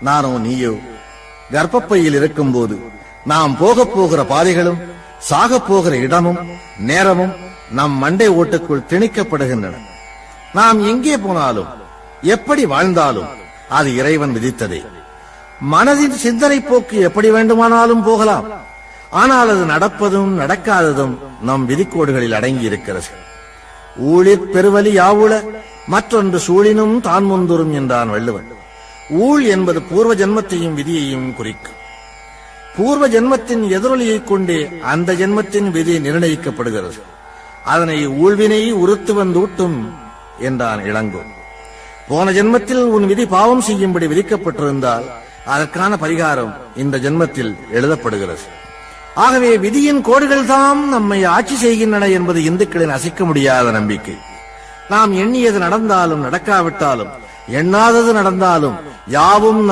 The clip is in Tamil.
நானோ நீயோ கர்ப்பப்பையில் இருக்கும்போது நாம் போகிற பாதைகளும் சாகப் போகிற இடமும் நேரமும் நம் மண்டை ஓட்டுக்குள் திணிக்கப்படுகின்றன. நாம் எங்கே போனாலும் எப்படி வாழ்ந்தாலும் அது இறைவன் விதித்ததே. மனதின் சிந்தனை போக்கு எப்படி வேண்டுமானாலும் போகலாம். ஆனால் அது நடப்பதும் நடக்காததும் நம் விதிக்கோடுகளில் அடங்கி இருக்கிறது. ஊழிற் பெருவலி யாவுள மற்றொன்று சூழினும் தான் முந்துரும் என்றான் வள்ளுவன். ஊழ் என்பது பூர்வ ஜென்மத்தையும் விதியையும் குறிக்கும். பூர்வ ஜென்மத்தின் எதிரொலியைக் கொண்டே அந்த ஜென்மத்தின் விதி நிர்ணயிக்கப்படுகிறது. அதனை ஊழ்வினை உறுத்து வந்தூட்டும் என்றான் இளங்கோ. போன ஜென்மத்தில் உன் விதி பாவம் செய்யும்படி விதிக்கப்பட்டிருந்தால் அதற்கான பரிகாரம் இந்த ஜென்மத்தில் எழுதப்படுகிறது. ஆகவே விதியின் கோடுகள் தாம் நம்மை ஆட்சி செய்கின்றன என்பது இந்துக்களின் அசைக்க முடியாத நம்பிக்கை. நாம் எண்ணியது நடந்தாலும் நடக்காவிட்டாலும், எண்ணாதது நடந்தாலும் யாவும்